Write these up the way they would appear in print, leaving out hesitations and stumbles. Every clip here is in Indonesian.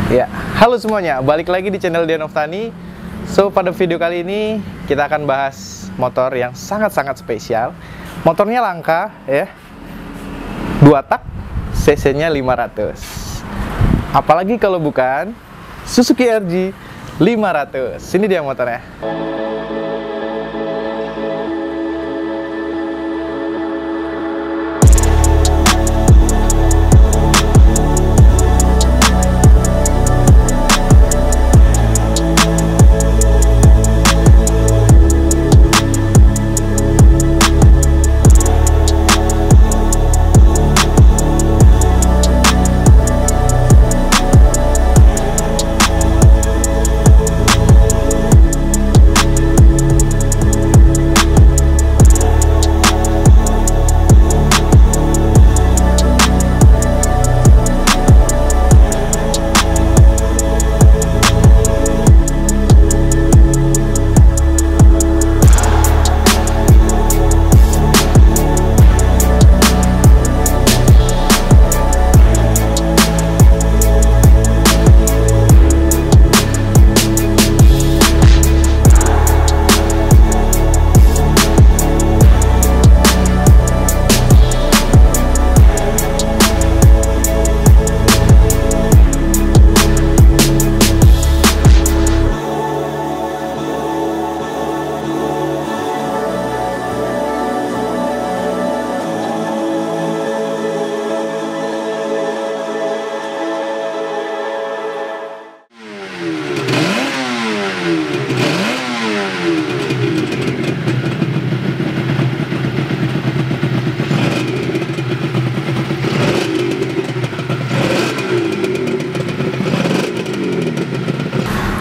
Ya, halo semuanya, balik lagi di channel Dian of Tani. So, pada video kali ini kita akan bahas motor yang sangat-sangat spesial. Motornya langka ya, 2 tak, cc-nya 500. Apalagi kalau bukan Suzuki RG 500. Ini dia motornya.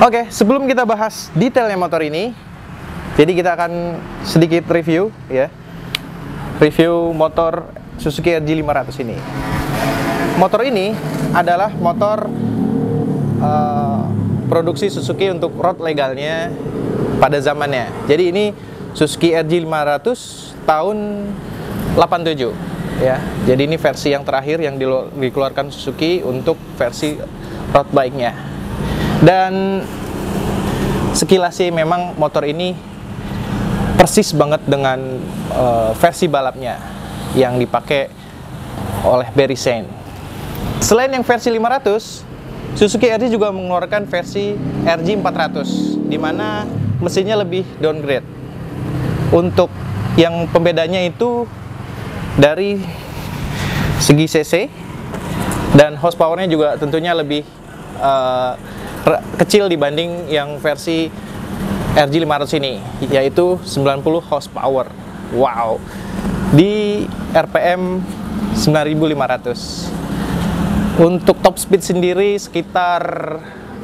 Oke, sebelum kita bahas detailnya motor ini, jadi kita akan sedikit review ya. Review motor Suzuki RG 500 ini. Motor ini adalah motor produksi Suzuki untuk road legalnya pada zamannya. Jadi ini Suzuki RG 500 tahun 87 ya. Jadi ini versi yang terakhir yang dikeluarkan Suzuki untuk versi road bike-nya. Dan sekilas sih memang motor ini persis banget dengan versi balapnya yang dipakai oleh Barry Sain. Selain yang versi 500, Suzuki RG juga mengeluarkan versi RG 400 di mana mesinnya lebih downgrade. Untuk yang pembedanya itu dari segi cc dan horsepower-nya juga tentunya lebih kecil dibanding yang versi RG 500 ini, yaitu 90 horsepower. Wow. Di RPM 9500. Untuk top speed sendiri sekitar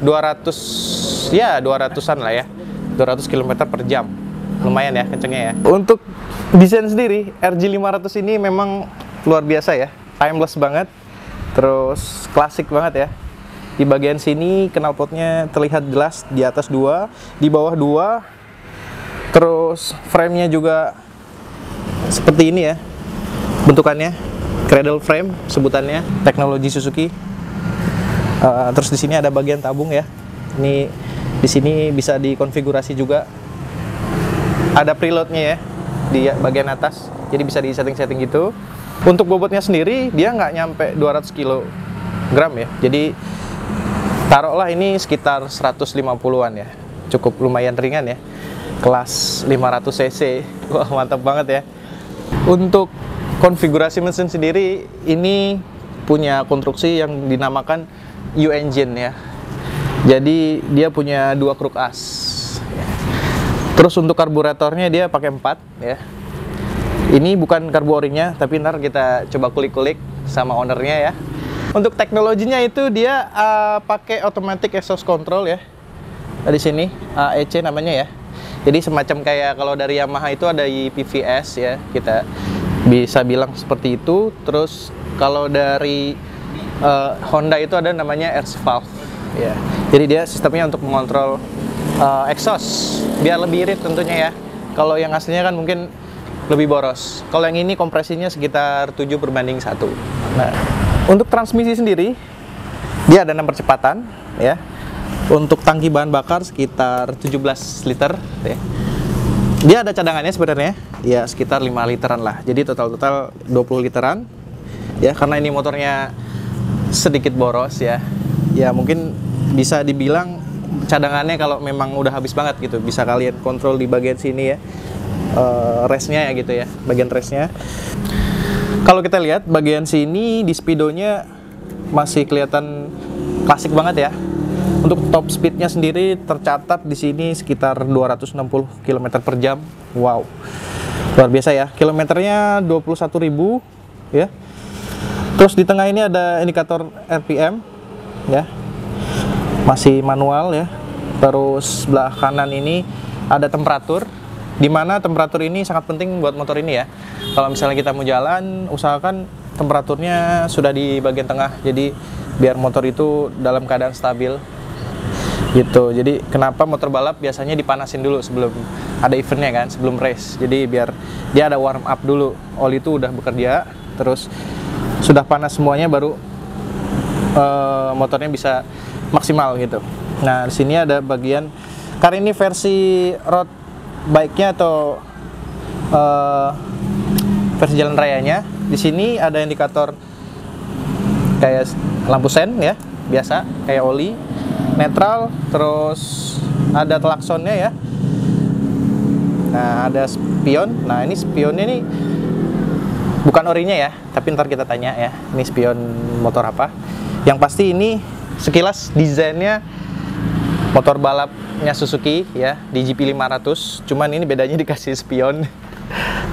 200-an lah ya. 200 km per jam. Lumayan ya kencengnya ya. Untuk desain sendiri, RG 500 ini memang luar biasa ya. Timeless banget. Terus klasik banget ya. Di bagian sini knalpotnya terlihat jelas, di atas 2, di bawah 2. Terus frame-nya juga seperti ini ya bentukannya, cradle frame sebutannya, teknologi Suzuki. Terus di sini ada bagian tabung ya. Ini di sini bisa dikonfigurasi juga. Ada preloadnya ya di bagian atas, jadi bisa di setting-setting gitu. Untuk bobotnya sendiri dia nggak nyampe 200 kg ya, jadi taruhlah ini sekitar 150-an ya. Cukup lumayan ringan ya. Kelas 500 cc. Wah, mantap banget ya. Untuk konfigurasi mesin sendiri, ini punya konstruksi yang dinamakan U-engine ya. Jadi dia punya 2 kruk as. Terus untuk karburatornya dia pakai 4 ya. Ini bukan karbu orinya, tapi ntar kita coba kulik-kulik sama ownernya ya. Untuk teknologinya itu dia pakai automatic exhaust control ya. Di sini AEC namanya ya. Jadi semacam kayak kalau dari Yamaha itu ada PVS ya, kita bisa bilang seperti itu. Terus kalau dari Honda itu ada namanya air valve ya. Jadi dia sistemnya untuk mengontrol exhaust biar lebih irit tentunya ya. Kalau yang aslinya kan mungkin lebih boros. Kalau yang ini kompresinya sekitar 7/1. Nah, untuk transmisi sendiri Dia ada 6 percepatan ya. Untuk tangki bahan bakar sekitar 17 liter ya. Dia ada cadangannya sebenarnya ya sekitar 5 literan lah. Jadi total 20 literan. Ya, karena ini motornya sedikit boros ya. Ya mungkin bisa dibilang cadangannya kalau memang udah habis banget gitu, bisa kalian kontrol di bagian sini ya. Resnya ya gitu ya, bagian resnya. Kalau kita lihat bagian sini di speedonya masih kelihatan klasik banget ya. Untuk top speednya sendiri tercatat di sini sekitar 260 km per jam. Wow, luar biasa ya. Kilometernya 21.000 ya. Terus di tengah ini ada indikator RPM ya, masih manual ya. Terus sebelah kanan ini ada temperatur, dimana temperatur ini sangat penting buat motor ini ya. Kalau misalnya kita mau jalan, usahakan temperaturnya sudah di bagian tengah, jadi biar motor itu dalam keadaan stabil gitu. Jadi kenapa motor balap biasanya dipanasin dulu sebelum ada eventnya kan, sebelum race. Jadi biar dia ada warm up dulu, oli itu udah bekerja, terus sudah panas semuanya baru motornya bisa maksimal gitu. Nah di sini ada bagian, karena ini versi road bike-nya atau versi jalan rayanya, di sini ada indikator kayak lampu sen ya, biasa kayak oli, netral, terus ada klaksonnya ya. Nah ada spion. Nah ini spionnya ini bukan orinya ya, tapi ntar kita tanya ya, ini spion motor apa. Yang pasti ini sekilas desainnya motor balapnya Suzuki ya, di GP 500, cuman ini bedanya dikasih spion.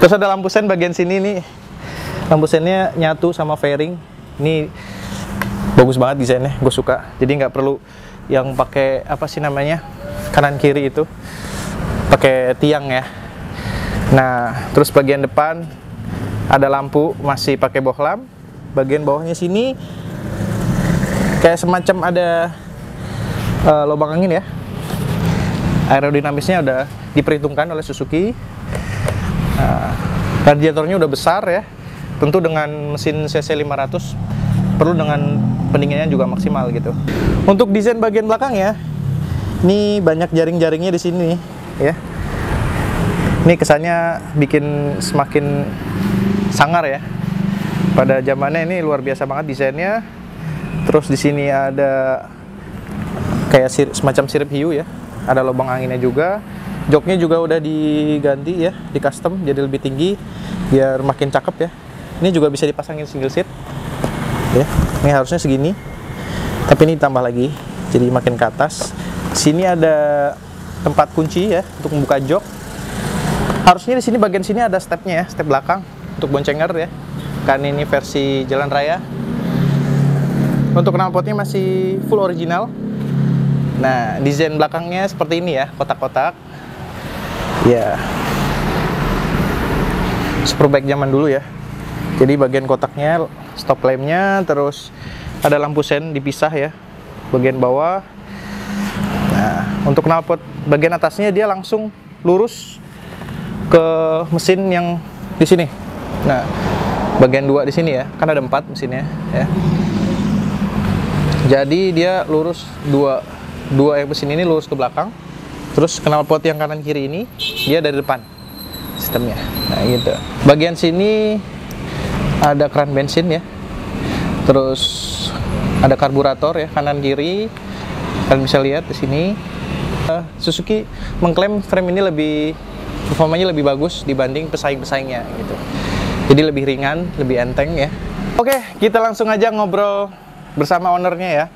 Terus ada lampu sen bagian sini nih, lampu sennya nyatu sama fairing. Ini bagus banget desainnya, gue suka. Jadi nggak perlu yang pakai apa sih namanya, kanan kiri itu pakai tiang ya. Nah terus bagian depan ada lampu masih pakai bohlam. Bagian bawahnya sini kayak semacam ada lubang angin ya. Aerodinamisnya udah diperhitungkan oleh Suzuki. Radiatornya udah besar ya, tentu dengan mesin cc 500 perlu dengan pendinginnya juga maksimal gitu. Untuk desain bagian belakang ya, ini banyak jaring-jaringnya di sini ya. Ini kesannya bikin semakin sangar ya. Pada zamannya ini luar biasa banget desainnya. Terus di sini ada kayak semacam sirip hiu ya. Ada lubang anginnya juga. Joknya juga udah diganti ya, di custom jadi lebih tinggi biar makin cakep ya. Ini juga bisa dipasangin single seat ya. Ini harusnya segini, tapi ini ditambah lagi jadi makin ke atas. Sini ada tempat kunci ya untuk membuka jok. Harusnya di sini bagian sini ada stepnya ya, step belakang untuk boncenger ya. Kan ini versi jalan raya. Untuk knalpotnya masih full original. Nah, desain belakangnya seperti ini ya, kotak-kotak. Ya, superbike zaman dulu ya. Jadi bagian kotaknya, stop lampnya, terus ada lampu sen dipisah ya, bagian bawah. Nah, untuk knalpot bagian atasnya dia langsung lurus ke mesin yang di sini. Nah, bagian 2 di sini ya, kan ada 4 mesinnya ya. Jadi dia lurus dua yang mesin ini lurus ke belakang. Terus knalpot yang kanan kiri ini dia dari depan sistemnya. Nah gitu. Bagian sini ada keran bensin ya. Terus ada karburator ya kanan kiri. Kalian bisa lihat di sini. Suzuki mengklaim frame ini performanya lebih bagus dibanding pesaing-pesaingnya gitu. Jadi lebih ringan, lebih enteng ya. Oke, kita langsung aja ngobrol bersama ownernya ya.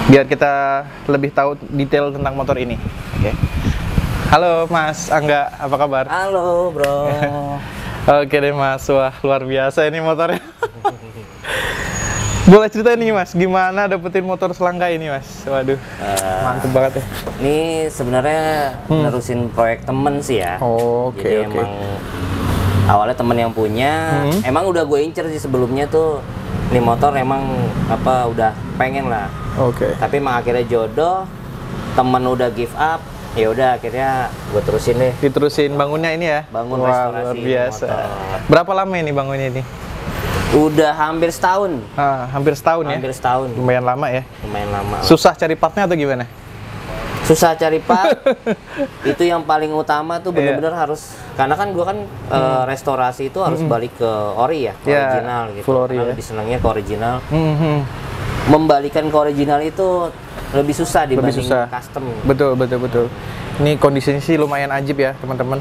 Biar kita lebih tahu detail tentang motor ini. Oke. Halo Mas Angga, apa kabar? Halo bro. Oke deh Mas, wah luar biasa ini motornya. Boleh cerita nih Mas, gimana dapetin motor selangka ini Mas? Waduh, mantep banget ya. Ini sebenarnya nerusin proyek temen sih ya. Jadi emang awalnya temen yang punya, emang udah gue incer sih sebelumnya tuh. Ini motor emang udah pengen lah. Tapi emang akhirnya jodoh, temen udah give up, ya udah akhirnya gue terusin deh. Diterusin bangunnya ini ya. Bangun wah, restorasi luar biasa. motor. Berapa lama ini bangunnya ini? Udah hampir setahun. Hampir setahun ya? Hampir setahun. Lumayan lama ya? Lumayan lama. Susah cari partnya atau gimana? Susah cari part. Itu yang paling utama tuh bener-bener harus, karena kan gua kan restorasi itu harus balik ke ori ya, original gitu. Full ori, lebih senangnya ke original. Membalikan ke original itu lebih susah dibanding custom. Betul. Ini kondisinya sih lumayan ajib ya teman-teman.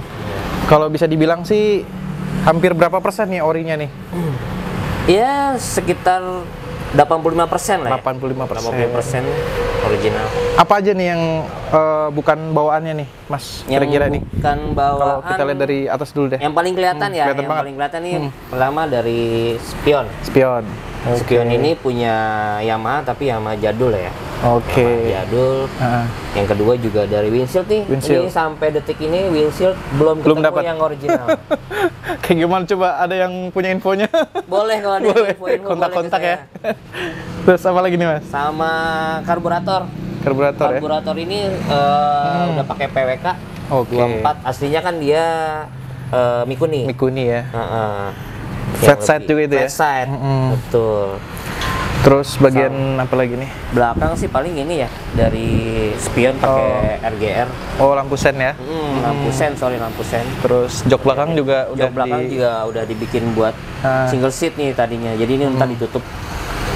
Kalau bisa dibilang sih hampir berapa persen nih orinya nih? Ya sekitar 85% lah ya. 85% original. Apa aja nih yang bukan bawaannya nih, Mas? Kira-kira nih. Bukan bawaan. Kalau kita lihat dari atas dulu deh. Yang paling kelihatan ya, kelihatan paling kelihatan nih pertama dari spion. Spion ini punya Yamaha tapi Yamaha jadul ya. Yamaha jadul. Yang kedua juga dari windshield nih. Ini sampai detik ini windshield belum ketemu yang original. Kayak gimana coba, ada yang punya infonya? Boleh kalau ada info kontak-kontak ya. Terus apa lagi nih, Mas? Sama karburator. Karburator ini udah pakai PWK 24. Aslinya kan dia Mikuni ya. Flat side juga itu ya? Flat side, betul. Terus bagian apa lagi nih? Belakang sih paling ini ya, dari spion pakai RGR. Lampu sen ya? Lampu sen. Terus jok belakang juga udah dibikin buat single seat nih tadinya. Jadi ini ntar ditutup.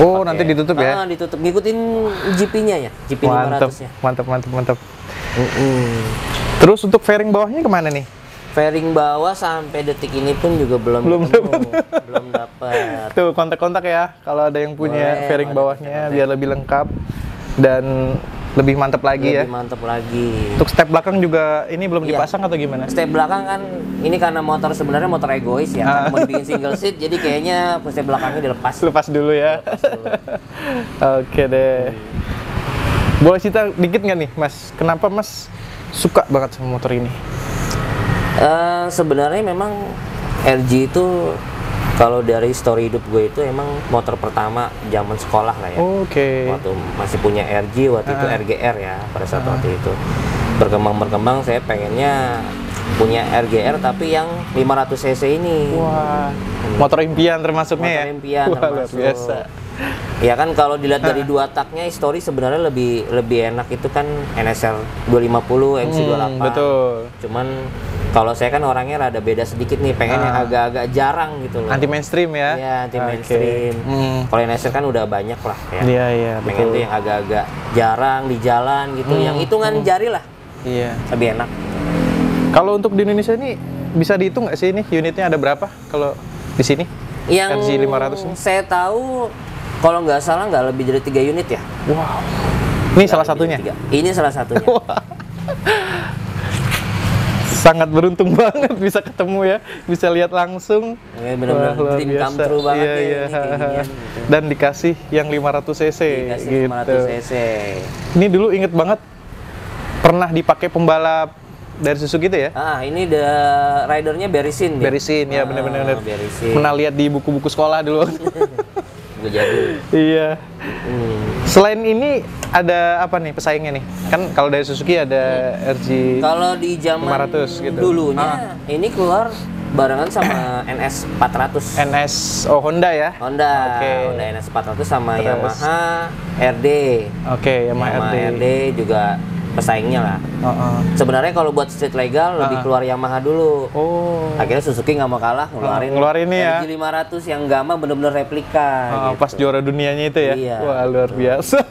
Nanti ditutup ya? Ditutup, ngikutin GP-nya ya, GP 500-nya. Mantap. Terus untuk fairing bawahnya kemana nih? Fairing bawah sampai detik ini pun juga belum dapat. Tuh kontak-kontak ya kalau ada yang punya fairing bawahnya biar lebih lengkap dan lebih mantap lagi ya. Untuk step belakang juga ini belum dipasang atau gimana? Step belakang kan ini karena sebenarnya motor egois ya, karena mau dibikin single seat jadi kayaknya step belakangnya dilepas. Lepas dulu ya. Oke deh. Boleh cerita dikit nggak nih, Mas? Kenapa Mas suka banget sama motor ini? Sebenarnya memang RG itu kalau dari story hidup gue itu emang motor pertama zaman sekolah lah ya. Waktu masih punya RG, waktu itu RGR ya pada saat waktu itu. Berkembang saya pengennya punya RGR tapi yang 500 cc ini. Wah, motor impian termasuknya ya? Motor impian termasuk. Luar biasa. Ya kan kalau dilihat dari dua taknya, histori sebenarnya lebih enak itu kan NSR 250, MC28. Betul. Cuman kalau saya kan orangnya rada beda sedikit nih, pengen yang agak-agak jarang gitu loh. Anti mainstream ya? Iya, anti mainstream. Kalau NSR kan udah banyak lah ya. Iya, pengen tuh yang agak-agak jarang di jalan gitu, yang hitungan jari lah. Iya. Lebih enak. Kalau untuk di Indonesia ini bisa dihitung nggak sih ini unitnya ada berapa kalau di sini? Yang RG 500 ini? Saya tahu kalau nggak salah nggak lebih dari 3 unit ya. Wow. Ini salah satunya? Ini salah satunya. Sangat beruntung banget bisa ketemu ya, bisa lihat langsung. Benar-benar dream come true banget ya. Dan dikasih yang 500 cc gitu. 500 cc. Ini dulu inget banget pernah dipakai pembalap dari Suzuki gitu ya? Ini ridernya Berisin. Ya benar-benar. Pernah lihat di buku-buku sekolah dulu. Buku jadul. Iya. Selain ini ada apa nih pesaingnya nih? Kan kalau dari Suzuki ada RG. Kalau di zaman 500 gitu. Dulunya ini keluar barengan sama NS 400. NS Honda ya? Honda. Honda NS 400 sama Yamaha RD. Yamaha RD juga pesaingnya lah. Sebenarnya kalau buat street legal lebih keluar Yamaha dulu. Akhirnya Suzuki nggak mau kalah, ngeluarin ini ya. RG 500 yang gamma bener-bener replika. Gitu. Pas juara dunianya itu ya. Iya. Wah, luar biasa.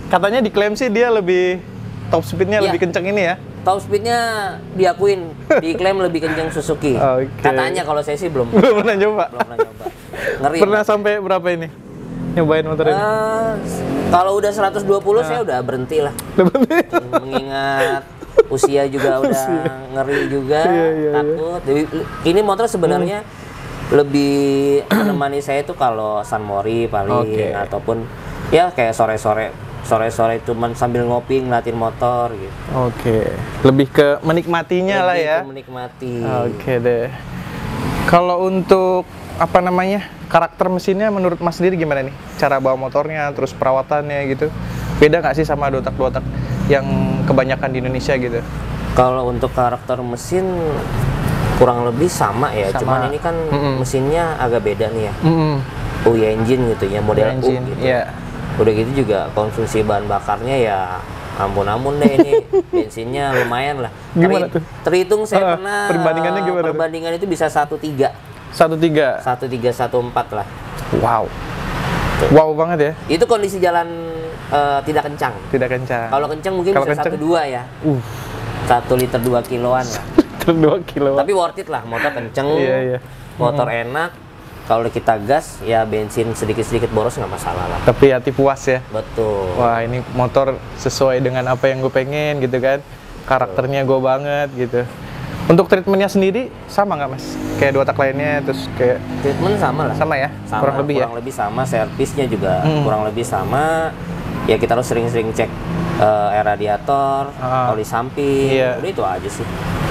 Katanya diklaim sih dia lebih top speednya lebih kenceng ini ya. Top speednya diakuin, diklaim lebih kenceng Suzuki. Katanya, kalau saya sih belum pernah nyoba. Ngeri. Pernah sampai berapa ini? Nyobain motor ini? Kalau udah 120 saya udah berhenti lah. Mengingat usia juga udah ngeri juga, takut. Ini motor sebenarnya lebih menemani saya tuh kalau San Mori paling ataupun ya kayak sore-sore cuman sambil ngopi ngeliatin motor gitu. Lebih ke menikmatinya lah ya. Menikmati. Deh. Kalau untuk apa namanya karakter mesinnya menurut Mas sendiri gimana nih? Cara bawa motornya, terus perawatannya gitu. Beda nggak sih sama dua tak yang kebanyakan di Indonesia gitu? Kalau untuk karakter mesin Kurang lebih sama ya, cuman ini kan mesinnya agak beda nih ya. UI engine gitu ya, model U gitu. Udah gitu juga konsumsi bahan bakarnya ya ampun-ampun deh ini. Bensinnya lumayan lah. Gimana tuh? Terhitung saya pernah perbandingannya gimana? Perbandingan itu bisa 1.3. 1.3. 1.314 lah. Wow. Wow banget ya. Itu kondisi jalan tidak kencang. Tidak kencang. Kalau kencang mungkin Kalau bisa 1.2 ya. 1 liter 2 kiloan lah. 2 kilo. Tapi worth it lah, motor kenceng. Iya. Motor enak. Kalau kita gas ya bensin sedikit-sedikit boros nggak masalah lah. Tapi hati puas ya. Betul. Wah, ini motor sesuai dengan apa yang gue pengen gitu kan. Karakternya gue banget gitu. Untuk treatmentnya sendiri sama nggak mas? Kayak 2 tak lainnya terus kayak treatment sama lah. Sama ya? Sama, kurang lebih ya? Kurang lebih sama, servisnya juga kurang lebih sama. Ya kita harus sering-sering cek radiator, oli samping, udah itu aja sih,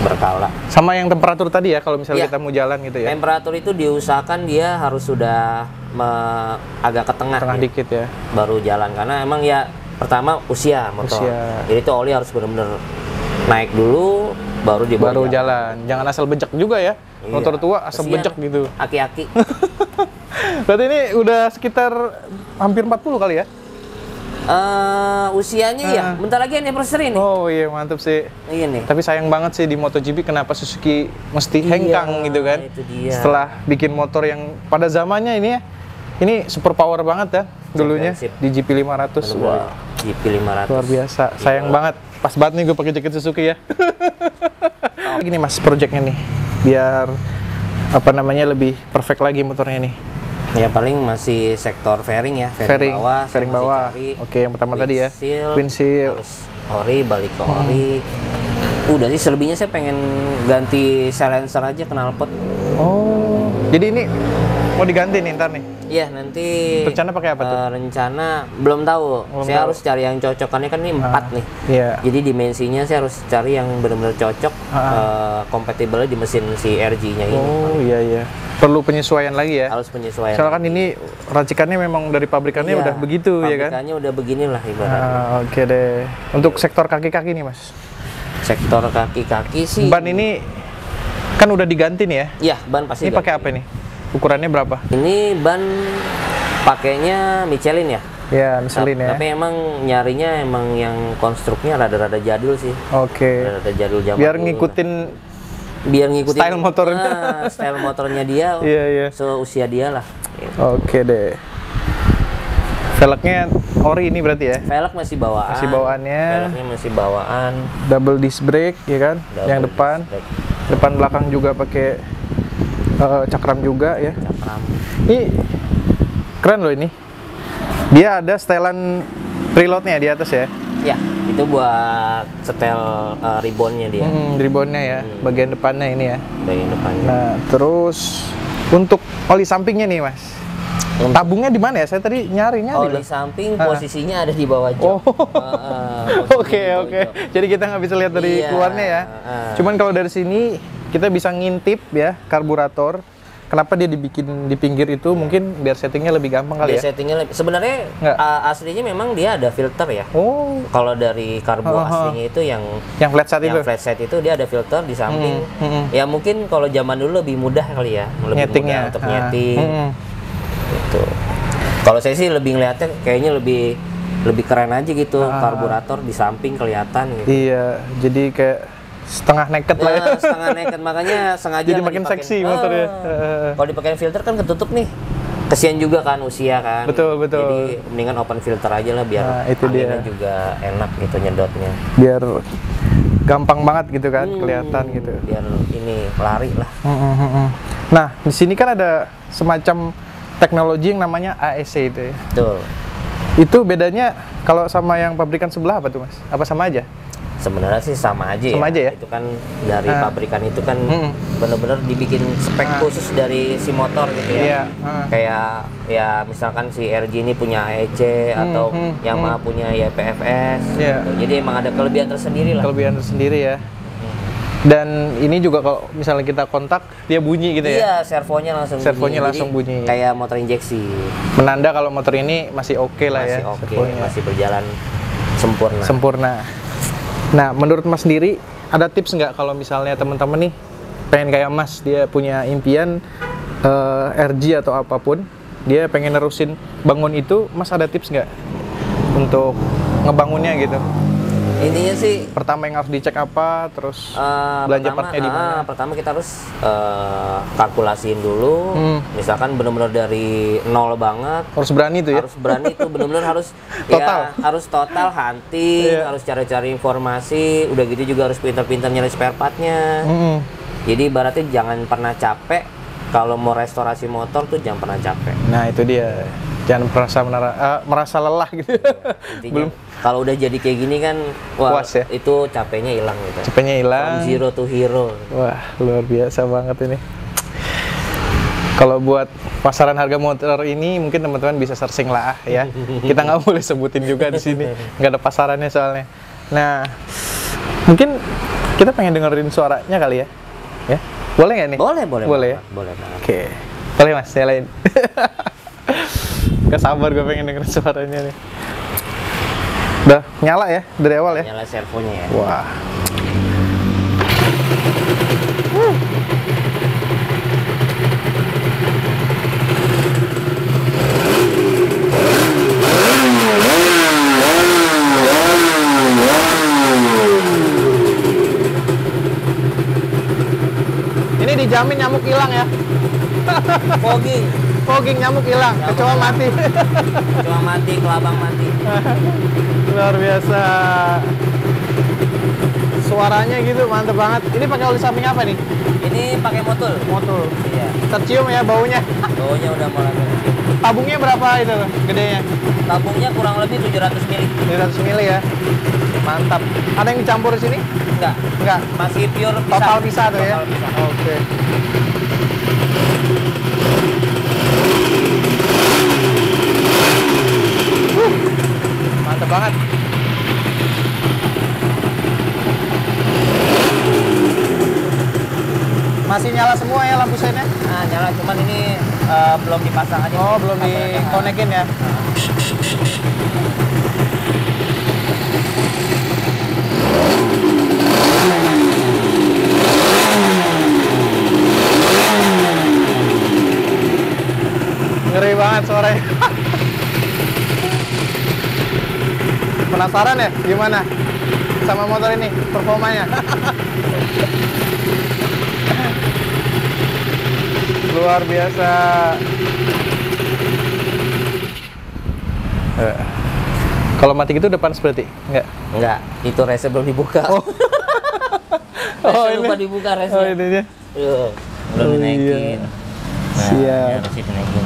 berkala. Sama yang temperatur tadi ya, kalau misalnya kita mau jalan gitu ya? Temperatur itu diusahakan dia harus sudah agak ke tengah ya, dikit ya, baru jalan. Karena emang ya pertama usia motor, jadi itu oli harus benar-benar naik dulu, baru jalan. Jangan asal bejek juga ya, motor tua asal bejek gitu. Aki-aki. Berarti ini udah sekitar hampir 40 kali ya? Usianya ya, bentar lagi anniversary nih. Oh iya, mantap sih. Iya nih. Tapi sayang banget sih di MotoGP kenapa Suzuki mesti hengkang gitu kan? Itu dia. Setelah bikin motor yang pada zamannya ini ya, ini super power banget ya dulunya di GP500. Wah, GP500. Luar biasa. Sayang banget. Pas banget nih gue pakai jaket Suzuki ya. Gini mas, projectnya nih, biar apa namanya lebih perfect lagi motornya nih. Ya paling masih sektor fairing ya, fairing bawah. Oke, yang pertama tadi ya, windshield, ori, balik ke ori. Udah sih, selebihnya saya pengen ganti silencer aja, knalpot. Oh, jadi ini mau diganti nih ntar nih? Iya, nanti. Rencana pakai apa tuh? Rencana belum tahu. Saya harus cari yang cocokannya, kan ini 4 nih. Iya. Jadi dimensinya saya harus cari yang benar-benar cocok, kompatibel di mesin si RG-nya ini. Oh iya. Perlu penyesuaian lagi ya? Harus penyesuaian. Soalnya kan ini racikannya memang dari pabrikannya udah begitu ya kan? Pabrikannya udah beginilah ibaratnya. Oke deh. Untuk sektor kaki-kaki nih mas? Sektor kaki-kaki sih. Ban ini kan udah diganti nih ya? Iya, ban pasti. Ini pakai apa nih? Ukurannya berapa? Ini ban pakainya Michelin ya? Ya, Michelin ya. Tapi emang nyarinya emang yang konstruknya rada-rada jadul sih. Oke. Rada jadul zaman. Biar ngikutin style motornya. Style motornya dia. Iya. Seusia dia lah. Gitu. Oke deh. Velgnya ori ini berarti ya? Velg masih bawaan. Masih bawaannya. Velgnya masih bawaan. Double disc brake ya kan? Yang depan. Depan belakang juga pakai cakram juga ya. Cakram. Ini keren loh ini. Dia ada setelan preloadnya di atas ya? Ya, itu buat setel ribbonnya dia. Ribbonnya ya, bagian depannya ini ya. Bagian depannya. Nah, terus untuk oli sampingnya nih mas. Tabungnya di mana ya? Saya tadi nyari. Oli samping posisinya ada di bawah jok. Oke. Jadi kita nggak bisa lihat dari keluarnya ya. Cuman kalau dari sini kita bisa ngintip ya karburator. Kenapa dia dibikin di pinggir itu? Mungkin biar settingnya lebih gampang kali ya. Settingnya sebenarnya aslinya memang dia ada filter ya. Oh. Kalau dari karbu aslinya itu yang flat set itu. Yang flat set itu dia ada filter di samping. Ya mungkin kalau zaman dulu lebih mudah kali ya, lebih mudah untuk nyeting. Gitu. Kalau saya sih lebih ngeliatnya kayaknya lebih keren aja gitu, karburator di samping kelihatan gitu. Iya, jadi kayak setengah naked lah ya. Setengah naked, makanya sengaja jadi makin seksi motornya. Kalau dipakai filter kan ketutup nih, kesian juga kan usia kan. Betul. Jadi mendingan open filter aja lah biar anginnya juga enak gitu nyedotnya. Biar gampang banget gitu kan, kelihatan gitu. Biar ini lari lah. Nah, di sini kan ada semacam teknologi yang namanya AEC itu ya. Betul. Itu bedanya kalau sama yang pabrikan sebelah apa tuh mas? Apa sama aja? Sebenarnya sih sama aja ya. Itu kan dari pabrikan itu kan bener-bener dibikin spek khusus dari si motor gitu ya. Kayak ya misalkan si RG ini punya AEC atau Yamaha punya YPFS. Gitu. Jadi emang ada kelebihan tersendiri lah. Kelebihan tersendiri ya. Dan ini juga kalau misalnya kita kontak dia bunyi gitu ya. Iya, servonya langsung bunyi. Kayak motor injeksi. Menanda kalau motor ini masih oke lah ya. Masih berjalan sempurna. Nah, menurut Mas sendiri ada tips nggak kalau misalnya teman-teman nih pengen kayak Mas, dia punya impian RG atau apapun, dia pengen nerusin bangun itu, Mas ada tips nggak untuk ngebangunnya gitu? Intinya sih Pertama yang harus dicek apa, terus belanja partnya di mana? Pertama kita harus kalkulasiin dulu. Misalkan benar-benar dari nol banget. Harus berani tuh ya? Harus berani tuh, benar-benar harus total. Ya, harus total hunting, Iya. harus cari-cari informasi. Udah gitu juga harus pintar-pintar nyari spare partnya. Jadi ibaratnya jangan pernah capek. Kalau mau restorasi motor tuh jangan pernah capek. Nah itu dia, jangan merasa lelah gitu. Intinya, kalau udah jadi kayak gini kan, wah puas ya? itu capeknya hilang gitu. Capeknya hilang. From zero to hero. Wah luar biasa banget ini. Kalau buat pasaran harga motor ini mungkin teman-teman bisa searching lah ya. Kita nggak boleh sebutin juga di sini, nggak ada pasarannya soalnya. Nah mungkin kita pengen dengerin suaranya kali ya, ya boleh nggak nih? Boleh ya. Boleh banget. Oke, boleh Mas, nyalain. Gak sabar gue pengen dengerin suaranya nih. Udah nyala ya dari awal ya? Nyala servonya ya. Wah. Ini dijamin nyamuk hilang ya. Fogging nyamuk hilang, kecoa mati. Kecoa mati, kelabang mati. Luar biasa. Suaranya gitu mantep banget. Ini pakai oli samping apa nih? Ini pakai motul. Motul. Iya. Tercium ya baunya. Baunya udah mulai kecium. Tabungnya berapa itu gedenya? Tabungnya kurang lebih 700 mili. 700 mili ya. Mantap. Ada yang dicampur di sini? Enggak. Enggak. Masih pure pisah. Total pisah tuh ya. Total pisah. Oke. Mantap banget. Masih nyala semua ya lampu sennya? Nah, nyala cuman ini belum dipasang aja. Oh, belum dikonekin ya? Ngeri banget suaranya. Penasaran ya gimana sama motor ini performanya? Luar biasa. Kalau mati gitu depan seperti enggak? Enggak, itu rese belum dibuka. Oh. Rese lupa dibuka rese. Oh, ininya. Belum Oh, dinaikin. iya. Nah, Siap. harus dinaikin.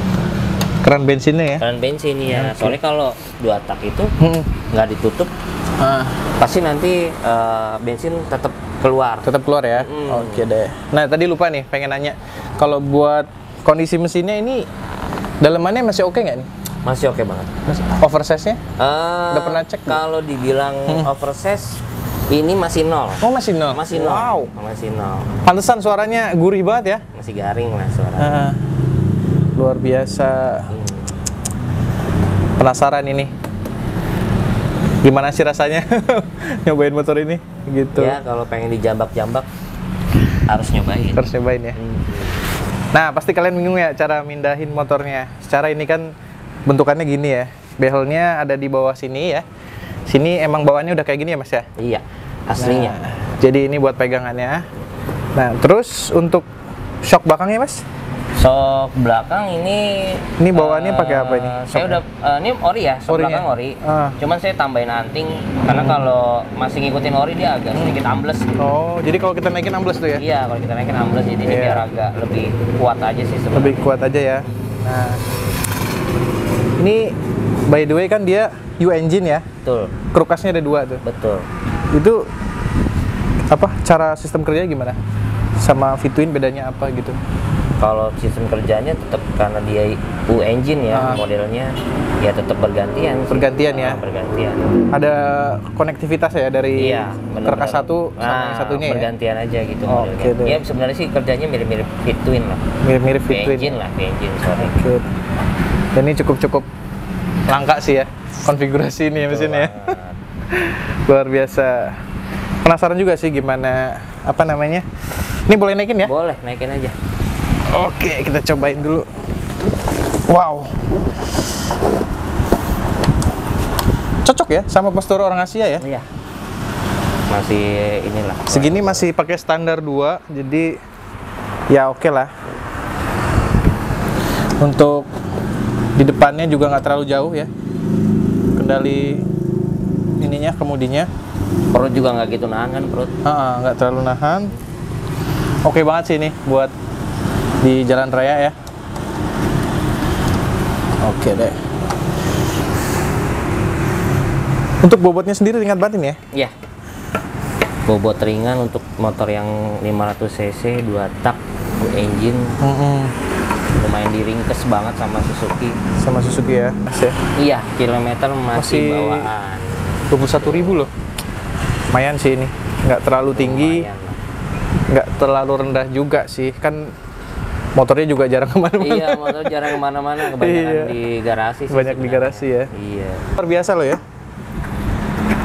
Keran bensinnya ya? Keran bensin ya. Soalnya kalau 2 tak itu nggak ditutup, pasti nanti bensin tetap keluar. Tetap keluar ya? Oke deh. Nah tadi lupa nih, pengen nanya. Kalau buat kondisi mesinnya ini, dalemannya masih oke nggak nih? Masih oke banget. Oversize-nya? Udah pernah cek? Kalau dibilang oversize, ini masih 0. Oh masih nol? Masih 0. Wow. Masih 0. Pantesan suaranya gurih banget ya? Masih garing lah suara. Luar biasa. Penasaran ini. Gimana sih rasanya nyobain motor ini? Gitu. Ya kalau pengen dijambak-jambak harus nyobain. Harus nyobain ya. Nah pasti kalian bingung ya cara mindahin motornya. Secara ini kan bentukannya gini ya. Behelnya ada di bawah sini ya. Sini emang bawaannya udah kayak gini ya Mas ya? Iya, aslinya. Nah, jadi ini buat pegangannya. Nah terus untuk shock belakangnya Mas? Shock belakang ini bawaannya pakai apa ini? Saya udah ini ori ya, shock Orinya? belakang ori. Cuman saya tambahin anting karena kalau masih ngikutin ori dia agak sedikit ambles gitu. Oh, jadi kalau kita naikin ambles tuh ya? Iya, kalau kita naikin ambles jadi ini biar agak lebih kuat aja sih sebenarnya. Lebih kuat aja ya. Nah, ini by the way kan dia U engine ya? Betul. Krukasnya ada 2 tuh. Betul. Itu apa? Cara sistem kerjanya gimana? Sama V-twin bedanya apa gitu? Kalau sistem kerjanya tetap karena dia U engine ya modelnya, ya tetap bergantian. Bergantian ya? Bergantian. Ada konektivitas ya dari bener-bener. kerkas satu sama yang satunya bergantian aja gitu Oke modelnya. deh. Ya sebenarnya sih kerjanya mirip-mirip V-twin lah. Mirip-mirip V-twin. V-engine lah, V-engine sorry. Oke. Dan ini cukup langka sih ya konfigurasi ini mesinnya. Luar biasa. penasaran juga sih gimana, apa namanya. Ini boleh naikin ya? Boleh, naikin aja. Oke, kita cobain dulu. Wow. Cocok ya sama postur orang Asia ya? Iya. Masih inilah. Segini masih pakai standar 2, jadi ya oke lah. Untuk di depannya juga nggak terlalu jauh ya. Kendali ininya, kemudinya. Perut juga nggak gitu nahan kan perut? Nggak terlalu nahan. Oke banget sih ini buat di jalan raya ya. Oke deh. Untuk bobotnya sendiri ringan banget ini ya? Iya. Bobot ringan untuk motor yang 500 cc 2 tak engine. Lumayan diringkes banget sama Suzuki. Sama Suzuki ya, Mas ya? Iya, kilometer masih bawaan. 21.000 loh. Lumayan sih ini. Nggak terlalu tinggi, nggak terlalu rendah juga sih. Kan motornya juga jarang kemana-mana. Iya, motor jarang kemana-mana. Kebanyakan di garasi sih. Banyak di garasi ya? Iya. Luar biasa loh ya.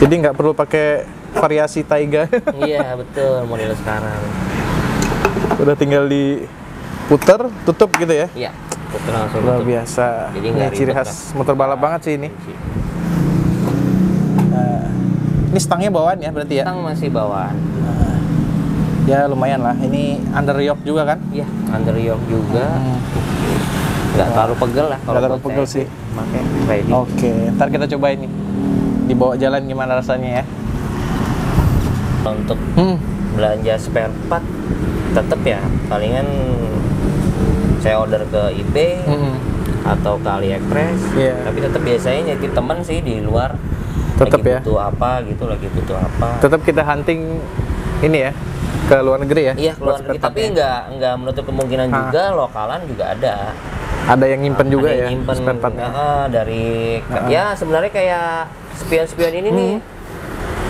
Jadi nggak perlu pakai variasi Taiga. Iya, betul. Model sekarang. Udah tinggal diputer, tutup gitu ya? Iya, puter langsung Luar tutup. biasa. Jadi Ini nggak ciri ribet khas motor balap banget sih ini. Nah, Ini stangnya bawaan ya berarti ya? stang masih bawaan. Ya lumayan lah. Ini under yoke juga kan? Iya, under yoke juga. Nggak terlalu pegel lah kalau Nggak terlalu buat pegel saya sih. Pakai riding. Oke, ntar kita cobain nih. Dibawa jalan gimana rasanya ya? Untuk belanja spare part tetap ya palingan saya order ke eBay atau ke AliExpress. Iya. Tapi tetap biasanya nyari temen sih di luar. Tetap lagi ya? butuh apa gitu, lagi butuh apa. Tetap kita hunting ini ya, ke luar negeri ya? Iya, keluar Buat negeri, spare tapi partnya. nggak menutup kemungkinan juga lokalan juga ada. Ada yang nyimpen juga Ada ya? yang nyimpen spare partnya? dari ya sebenarnya kayak spion-spion ini nih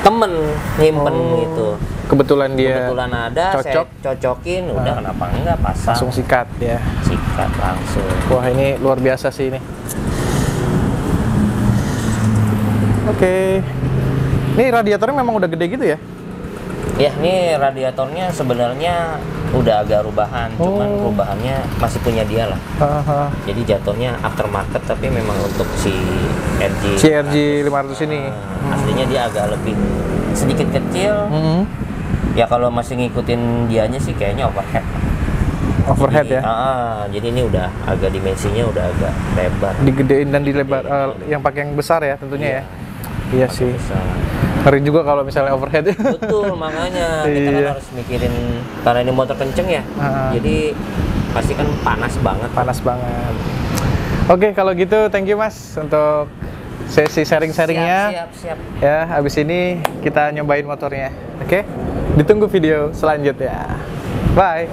temen nyimpen gitu. Kebetulan dia Kebetulan ada, cocok. saya cocokin, udah kenapa enggak pasang. langsung sikat ya. Sikat langsung. Wah ini luar biasa sih ini. Oke. Ini radiatornya memang udah gede gitu ya? Ya, ini radiatornya sebenarnya udah agak rubahan, cuman rubahannya masih punya dia lah. Jadi jatuhnya aftermarket, tapi memang untuk si CRG 500 ini. Aslinya dia agak lebih sedikit kecil. Ya kalau masih ngikutin dianya sih kayaknya overhead. Overhead Jadi, ya? Jadi ini udah agak dimensinya udah agak lebar. Digedein dan dilebar. Yang pakai yang besar ya tentunya ya? Iya sih. Besar. Ngeri juga kalau misalnya overhead. Betul, makanya kita kan Iya. harus mikirin karena ini motor kenceng ya. Jadi pasti kan panas banget. Panas banget. Oke, kalau gitu thank you Mas untuk sesi sharing-sharingnya. Siap. Ya, habis ini kita nyobain motornya. Oke? Ditunggu video selanjutnya. Bye.